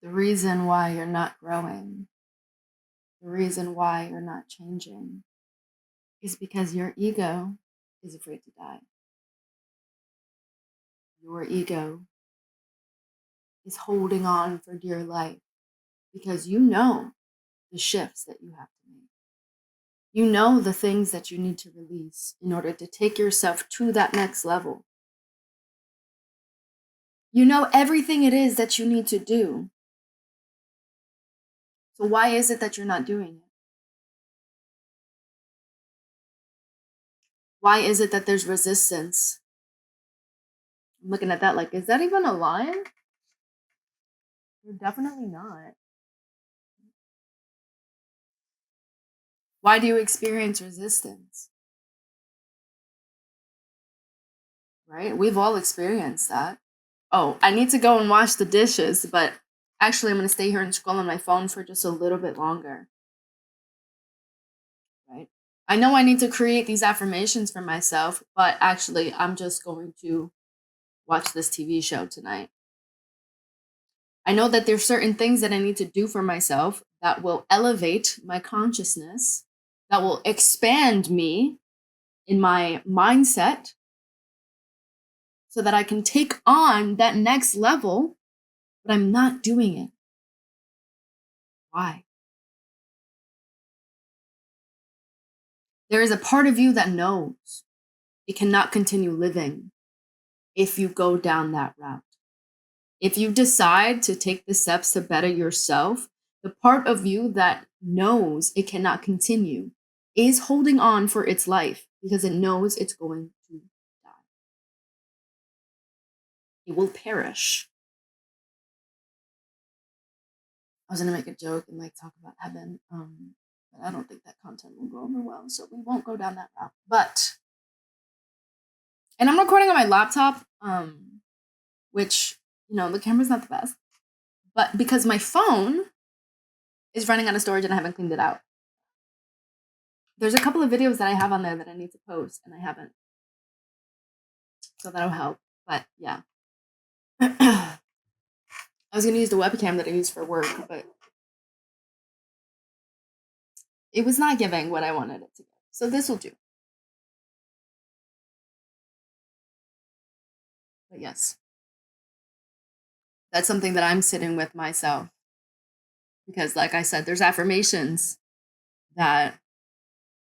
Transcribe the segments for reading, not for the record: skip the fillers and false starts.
The reason why you're not growing, the reason why you're not changing is because your ego is afraid to die. Your ego is holding on for dear life because you know the shifts that you have to make. You know the things that you need to release in order to take yourself to that next level. You know everything it is that you need to do. So why is it that you're not doing it? Why is it that there's resistance? I'm looking at that like, is that even a line? You're definitely not. Why do you experience resistance? Right? We've all experienced that. Oh, I need to go and wash the dishes, but actually, I'm going to stay here and scroll on my phone for just a little bit longer. Right? I know I need to create these affirmations for myself, but actually, I'm just going to watch this TV show tonight. I know that there's certain things that I need to do for myself that will elevate my consciousness, that will expand me in my mindset so that I can take on that next level, but I'm not doing it. Why? There is a part of you that knows it cannot continue living if you go down that route. If you decide to take the steps to better yourself, the part of you that knows it cannot continue is holding on for its life because it knows it's going to die. It will perish. I was going to make a joke and like talk about heaven, but I don't think that content will go over well, so we won't go down that route. And I'm recording on my laptop, which, the camera's not the best, but because my phone is running out of storage and I haven't cleaned it out. There's a couple of videos that I have on there that I need to post and I haven't. So that'll help. But yeah. I was going to use the webcam that I use for work, but it was not giving what I wanted it to give. So this will do. But yes, that's something that I'm sitting with myself. Because like I said, there's affirmations that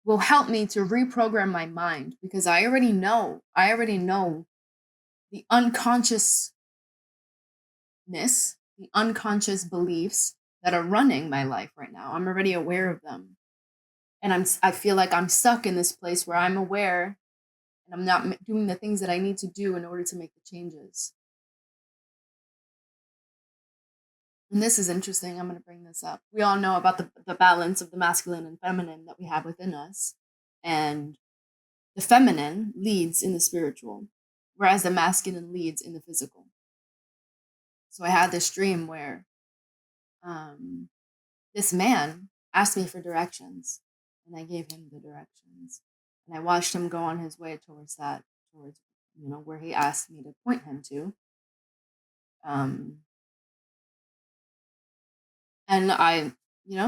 will help me to reprogram my mind because I already know the unconsciousness, the unconscious beliefs that are running my life right now. I'm already aware of them. And I feel like I'm stuck in this place where I'm aware and I'm not doing the things that I need to do in order to make the changes. And this is interesting. I'm going to bring this up. We all know about the balance of the masculine and feminine that we have within us. And the feminine leads in the spiritual, whereas the masculine leads in the physical. So I had this dream where this man asked me for directions, and I gave him the directions. And I watched him go on his way towards where he asked me to point him to. And I,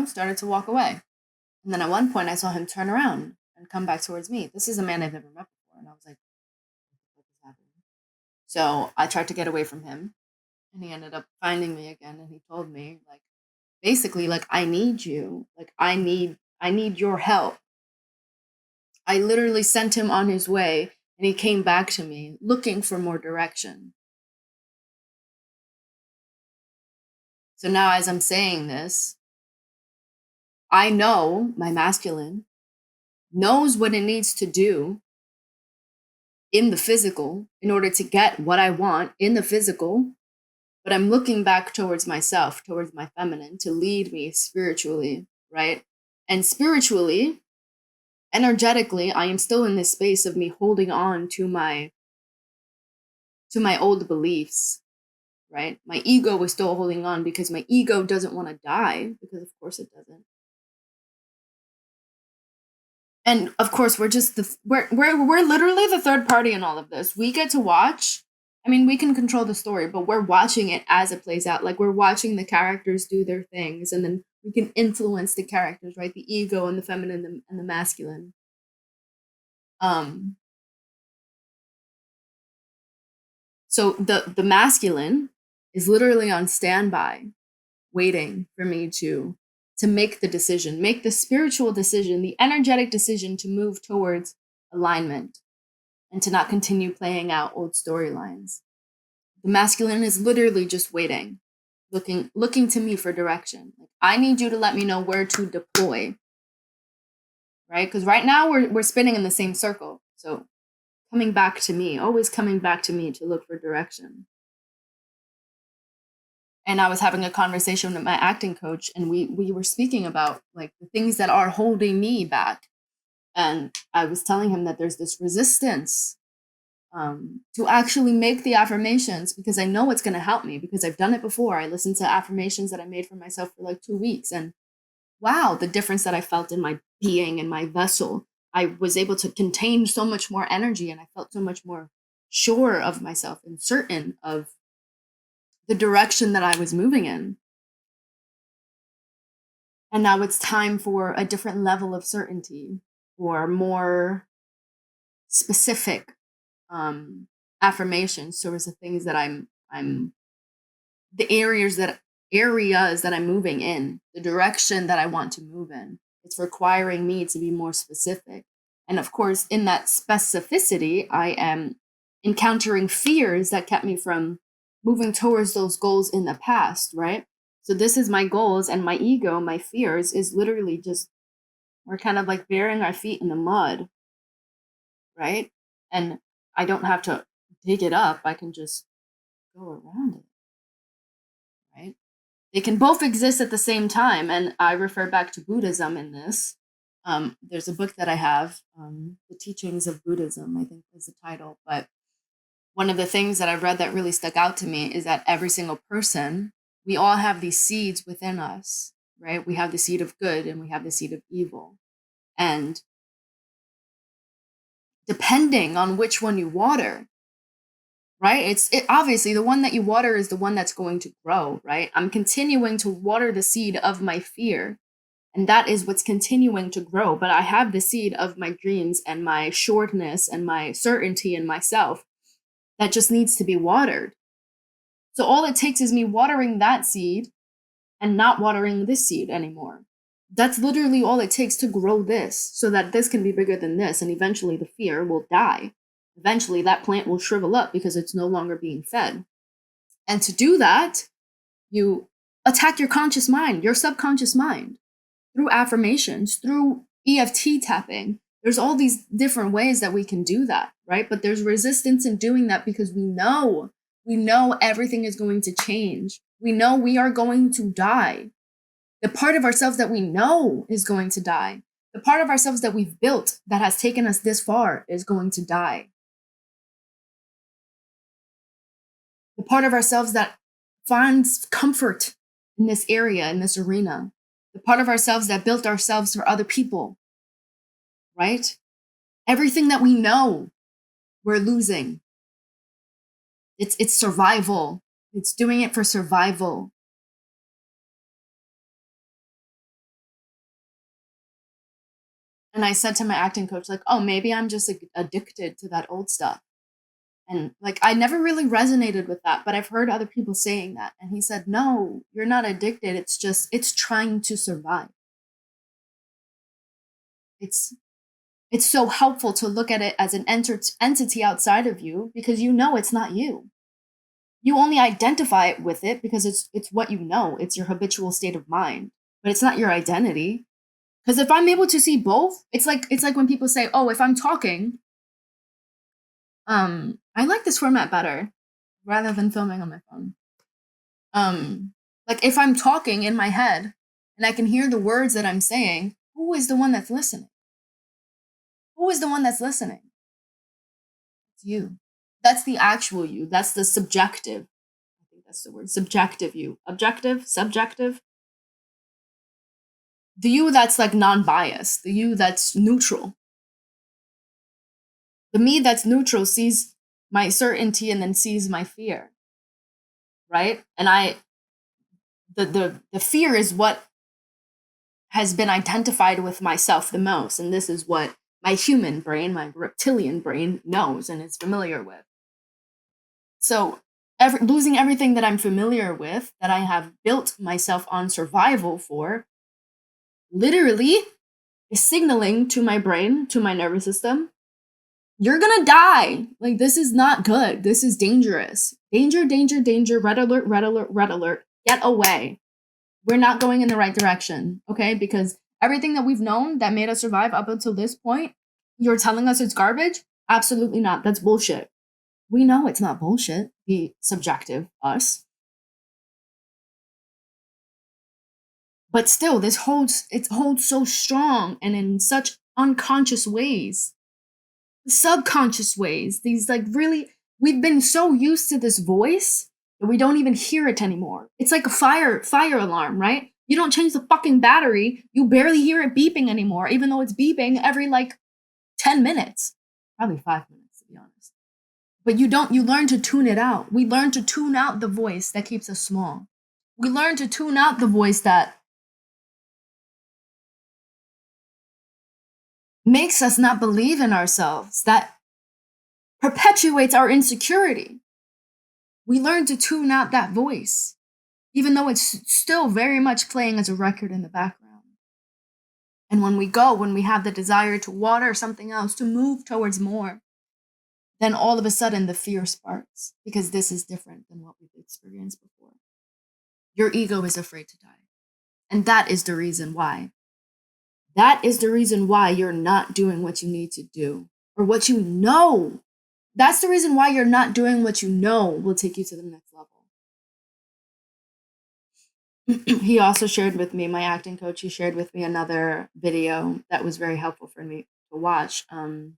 started to walk away. And then at one point I saw him turn around and come back towards me. This is a man I've never met before. And I was like, what is happening? So I tried to get away from him. And he ended up finding me again. And he told me, like, basically, like, I need you. Like, I need your help. I literally sent him on his way. And he came back to me looking for more direction. So now as I'm saying this, I know my masculine knows what it needs to do in the physical in order to get what I want in the physical, but I'm looking back towards myself, towards my feminine to lead me spiritually, right? And spiritually, energetically, I am still in this space of me holding on to my old beliefs, right? My ego is still holding on because my ego doesn't want to die, because of course it doesn't. And of course, we're literally the third party in all of this. We get to watch I mean, we can control the story, but we're watching it as it plays out. Like we're watching the characters do their things, and then we can influence the characters, right? The ego and the feminine and the masculine. Um, so the masculine is literally on standby, waiting for me to make the decision, make the spiritual decision, the energetic decision to move towards alignment and to not continue playing out old storylines. The masculine is literally just waiting, looking to me for direction. Like, I need you to let me know where to deploy, right? Because right now we're spinning in the same circle. So coming back to me, always coming back to me to look for direction. And I was having a conversation with my acting coach, and we were speaking about like the things that are holding me back. And I was telling him that there's this resistance to actually make the affirmations because I know it's going to help me because I've done it before. I listened to affirmations that I made for myself for like 2 weeks, and wow, the difference that I felt in my being and my vessel. I was able to contain so much more energy, and I felt so much more sure of myself and certain of the direction that I was moving in. And now it's time for a different level of certainty or more specific affirmations towards the things that I'm the areas that I'm moving in, the direction that I want to move in. It's requiring me to be more specific. And of course, in that specificity, I am encountering fears that kept me from moving towards those goals in the past, right? So this is my goals, and my ego, my fears is literally just, we're kind of like burying our feet in the mud, right? And I don't have to dig it up. I can just go around it, right? They can both exist at the same time. And I refer back to Buddhism in this. There's a book that I have, The Teachings of Buddhism, I think is the title. But one of the things that I've read that really stuck out to me is that every single person, we all have these seeds within us, right? We have the seed of good and we have the seed of evil. And depending on which one you water, right? Obviously the one that you water is the one that's going to grow, right? I'm continuing to water the seed of my fear, and that is what's continuing to grow. But I have the seed of my dreams and my shortness and my certainty in myself that just needs to be watered. So all it takes is me watering that seed and not watering this seed anymore. That's literally all it takes to grow this, so that this can be bigger than this, and eventually the fear will die. Eventually that plant will shrivel up because it's no longer being fed. And to do that, you attack your conscious mind, your subconscious mind, through affirmations, through EFT tapping. There's all these different ways that we can do that, right? But there's resistance in doing that because we know everything is going to change. We know we are going to die. The part of ourselves that we know is going to die. The part of ourselves that we've built that has taken us this far is going to die. The part of ourselves that finds comfort in this area, in this arena, the part of ourselves that built ourselves for other people, right? Everything that we know, we're losing. It's survival. It's doing it for survival. And I said to my acting coach, like, oh, maybe I'm just addicted to that old stuff. And like, I never really resonated with that, but I've heard other people saying that. And he said, no, you're not addicted. It's trying to survive. It's so helpful to look at it as an entity outside of you because you know it's not you. You only identify with it because it's what you know. It's your habitual state of mind, but it's not your identity. Because if I'm able to see both, it's like when people say, "Oh, if I'm talking, I like this format better rather than filming on my phone." Like if I'm talking in my head and I can hear the words that I'm saying, who is the one that's listening? Who is the one that's listening? It's you. That's the actual you. That's the subjective. I think that's the word. Subjective you. Objective, subjective. The you that's like non-biased, the you that's neutral. The me that's neutral sees my certainty and then sees my fear, right? And the fear is what has been identified with myself the most, and this is what my human brain, my reptilian brain, knows and is familiar with. So losing everything that I'm familiar with, that I have built myself on survival for, literally is signaling to my brain, to my nervous system, you're gonna die. Like, this is not good. This is dangerous. Danger, danger, danger. Red alert, red alert, red alert. Get away. We're not going in the right direction, okay? Because everything that we've known that made us survive up until this point, you're telling us it's garbage? Absolutely not. That's bullshit. We know it's not bullshit, the subjective us. But still, it holds so strong and in such unconscious ways, subconscious ways. These, like, really, we've been so used to this voice that we don't even hear it anymore. It's like a fire alarm, right? You don't change the fucking battery, you barely hear it beeping anymore, even though it's beeping every like 10 minutes. Probably 5 minutes, to be honest. But you learn to tune it out. We learn to tune out the voice that keeps us small. We learn to tune out the voice that makes us not believe in ourselves, that perpetuates our insecurity. We learn to tune out that voice, even though it's still very much playing as a record in the background. And when we have the desire to water something else, to move towards more, then all of a sudden the fear sparks, because this is different than what we've experienced before. Your ego is afraid to die. And that is the reason why. That is the reason why you're not doing what you need to do, or what you know. That's the reason why you're not doing what you know will take you to the next level. He also shared with me, my acting coach, he shared with me another video that was very helpful for me to watch. And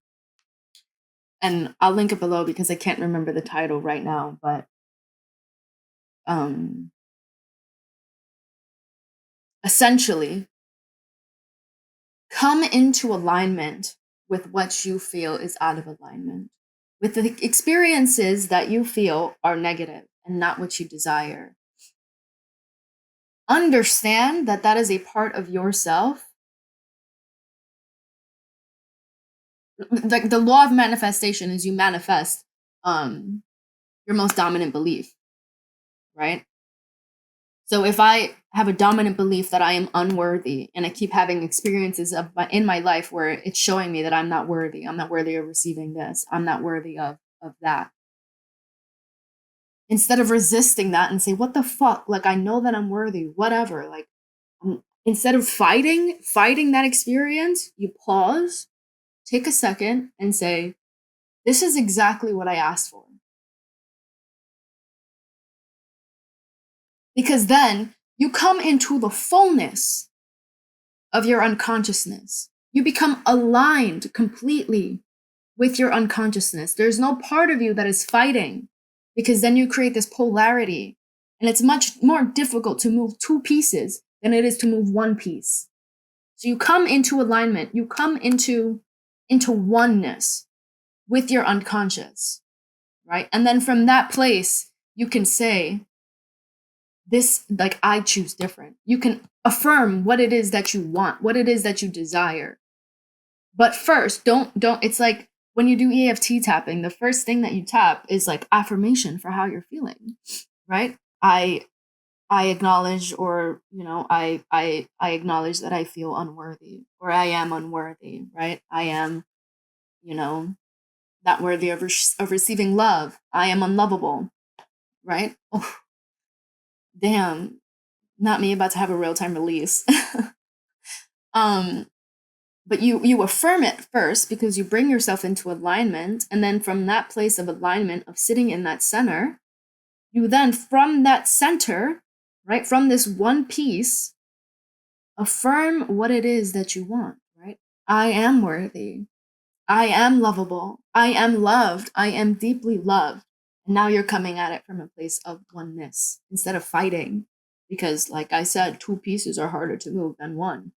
I'll link it below because I can't remember the title right now, but essentially, come into alignment with what you feel is out of alignment, with the experiences that you feel are negative and not what you desire. Understand that that is a part of yourself. Like, the law of manifestation is you manifest your most dominant belief, right? So if I have a dominant belief that I am unworthy, and I keep having experiences in my life where it's showing me that I'm not worthy of receiving this, I'm not worthy of that. Instead of resisting that and say, what the fuck? Like, I know that I'm worthy, whatever. Like, instead of fighting that experience, you pause, take a second and say, this is exactly what I asked for. Because then you come into the fullness of your unconsciousness. You become aligned completely with your unconsciousness. There's no part of you that is fighting, because then you create this polarity, and it's much more difficult to move two pieces than it is to move one piece. So you come into alignment, you come into oneness with your unconscious, right? And then from that place, you can say, this, like, I choose different. You can affirm what it is that you want, what it is that you desire. But first, don't, it's like when you do EFT tapping, the first thing that you tap is like affirmation for how you're feeling, right? I acknowledge, or, I acknowledge that I feel unworthy, or I am unworthy, right? I am, not worthy of receiving love. I am unlovable, right? Oh, damn, not me about to have a real-time release. But you affirm it first, because you bring yourself into alignment, and then from that place of alignment, of sitting in that center, you then, from that center, right, from this one piece, affirm what it is that you want, right? I am worthy. I am lovable. I am loved. I am deeply loved. And now you're coming at it from a place of oneness instead of fighting, because, like I said, two pieces are harder to move than one.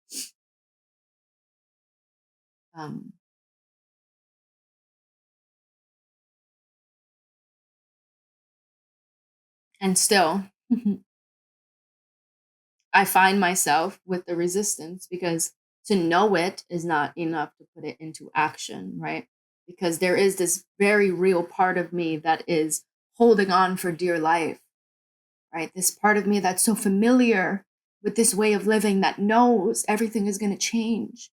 And still, I find myself with the resistance because to know it is not enough to put it into action, right? Because there is this very real part of me that is holding on for dear life, right? This part of me that's so familiar with this way of living that knows everything is going to change.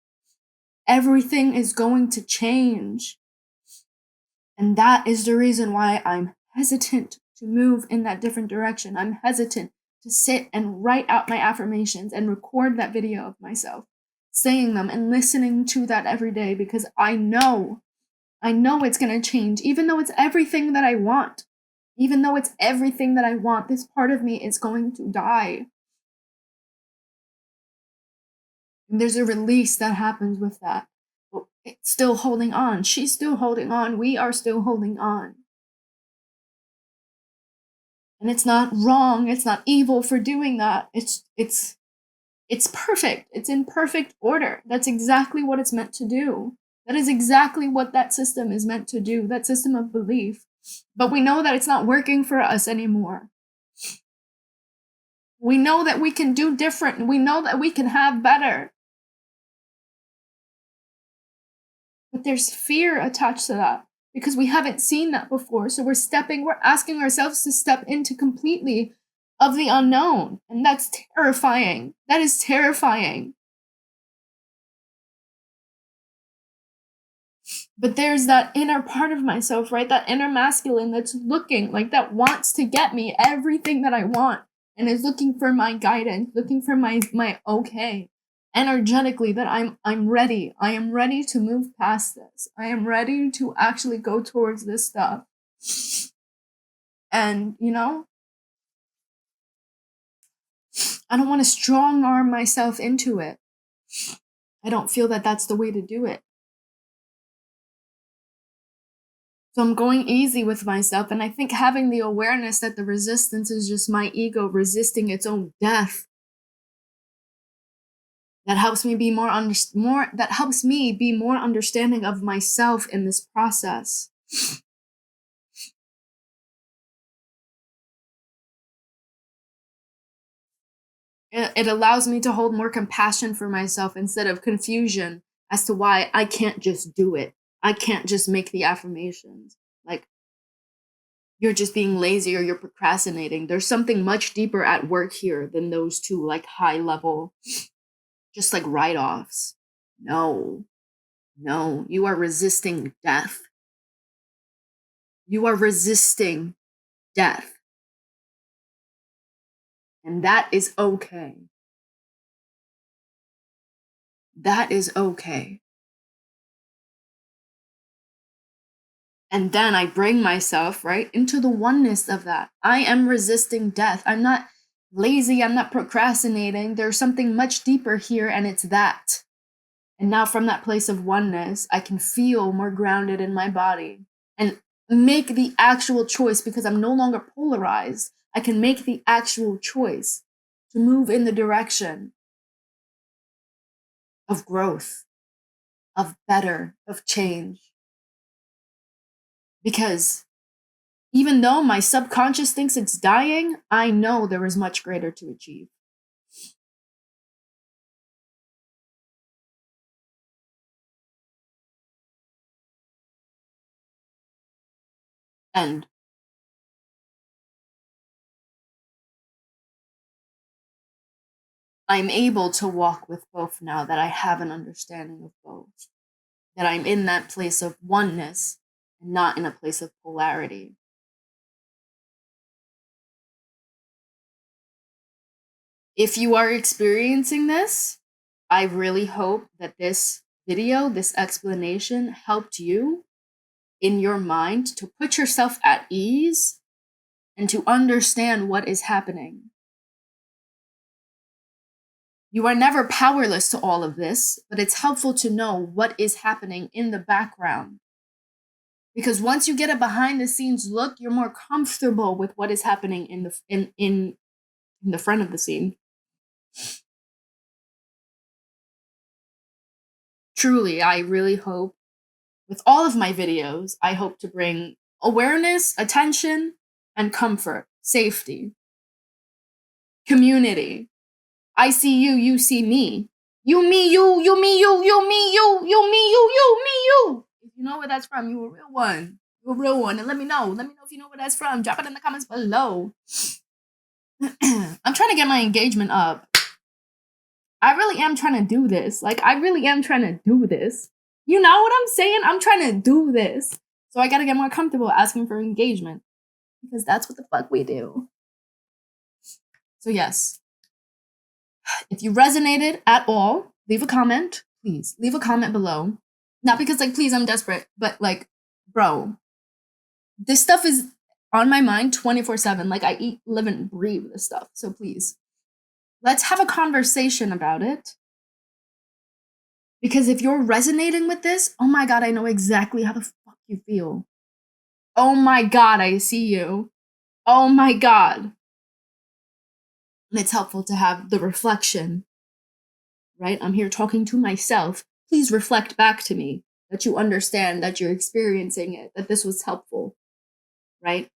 Everything is going to change. And that is the reason why I'm hesitant to move in that different direction. I'm hesitant to sit and write out my affirmations and record that video of myself saying them and listening to that every day because I know it's going to change, even though it's everything that I want. Even though it's everything that I want, this part of me is going to die. And there's a release that happens with that. But it's still holding on. She's still holding on. We are still holding on. And it's not wrong. It's not evil for doing that. It's perfect. It's in perfect order. That's exactly what it's meant to do. That is exactly what that system is meant to do, that system of belief. But we know that it's not working for us anymore. We know that we can do different. We know that we can have better. But there's fear attached to that because we haven't seen that before. So we're asking ourselves to step into completely of the unknown. And that's terrifying. That is terrifying. But there's that inner part of myself, right? That inner masculine that's looking, like that wants to get me everything that I want and is looking for my guidance, looking for my okay. Energetically, that I'm ready. I am ready to move past this. I am ready to actually go towards this stuff. And, I don't want to strong arm myself into it. I don't feel that that's the way to do it. So I'm going easy with myself. And I think having the awareness that the resistance is just my ego resisting its own death, that helps me be more understanding of myself in this process. It allows me to hold more compassion for myself instead of confusion as to why I can't just do it. I can't just make the affirmations. Like, you're just being lazy or you're procrastinating. There's something much deeper at work here than those two, like, high level, just like write-offs. No, you are resisting death. You are resisting death. And that is okay. That is okay. And then I bring myself, right, into the oneness of that. I am resisting death. I'm not lazy. I'm not procrastinating. There's something much deeper here, and it's that. And now from that place of oneness, I can feel more grounded in my body and make the actual choice because I'm no longer polarized. I can make the actual choice to move in the direction of growth, of better, of change. Because even though my subconscious thinks it's dying, I know there is much greater to achieve. And I'm able to walk with both now that I have an understanding of both. That I'm in that place of oneness and not in a place of polarity. If you are experiencing this, I really hope that this video, this explanation helped you in your mind to put yourself at ease and to understand what is happening. You are never powerless to all of this, but it's helpful to know what is happening in the background. Because once you get a behind the scenes look, you're more comfortable with what is happening in the front of the scene. Truly, I really hope with all of my videos, I hope to bring awareness, attention, and comfort safety, community. I see you, you see me. You, me, you, me, you, me, you, me, you, me, you. If you know where that's from, you a real one. You a real one. And let me know. Let me know if you know where that's from. Drop it in the comments below. I'm trying to get my engagement up. I really am trying to do this. Like, I really am trying to do this. You know what I'm saying? I'm trying to do this. So I gotta get more comfortable asking for engagement. Because that's what the fuck we do. So yes. If you resonated at all, leave a comment. Please, leave a comment below. Not because, like, please, I'm desperate. But, like, bro, this stuff is on my mind 24/7. Like, I eat, live, and breathe this stuff. So please, let's have a conversation about it. Because if you're resonating with this, oh my God, I know exactly how the fuck you feel. Oh my God, I see you. Oh my God. And it's helpful to have the reflection, right? I'm here talking to myself. Please reflect back to me that you understand, that you're experiencing it, that this was helpful, right?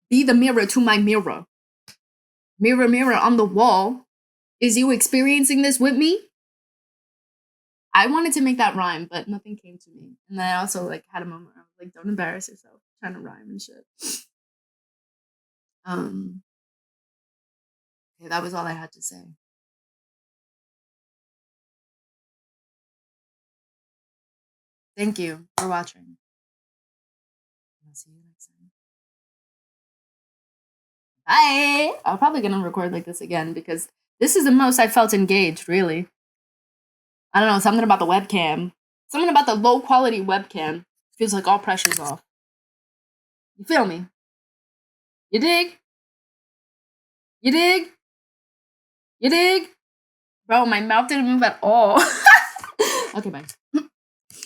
Be the mirror to my mirror. Mirror, mirror on the wall. Is you experiencing this with me? I wanted to make that rhyme, but nothing came to me. And then I also, like, had a moment where I was like, don't embarrass yourself trying to rhyme and shit. Okay, that was all I had to say. Thank you for watching. I'll see you next time. Bye! I'm probably gonna record like this again because this is the most I felt engaged, really. I don't know, something about the webcam. Something about the low quality webcam. Feels like all pressure's off. You feel me? You dig? You dig? You dig? Bro, my mouth didn't move at all. Okay, bye.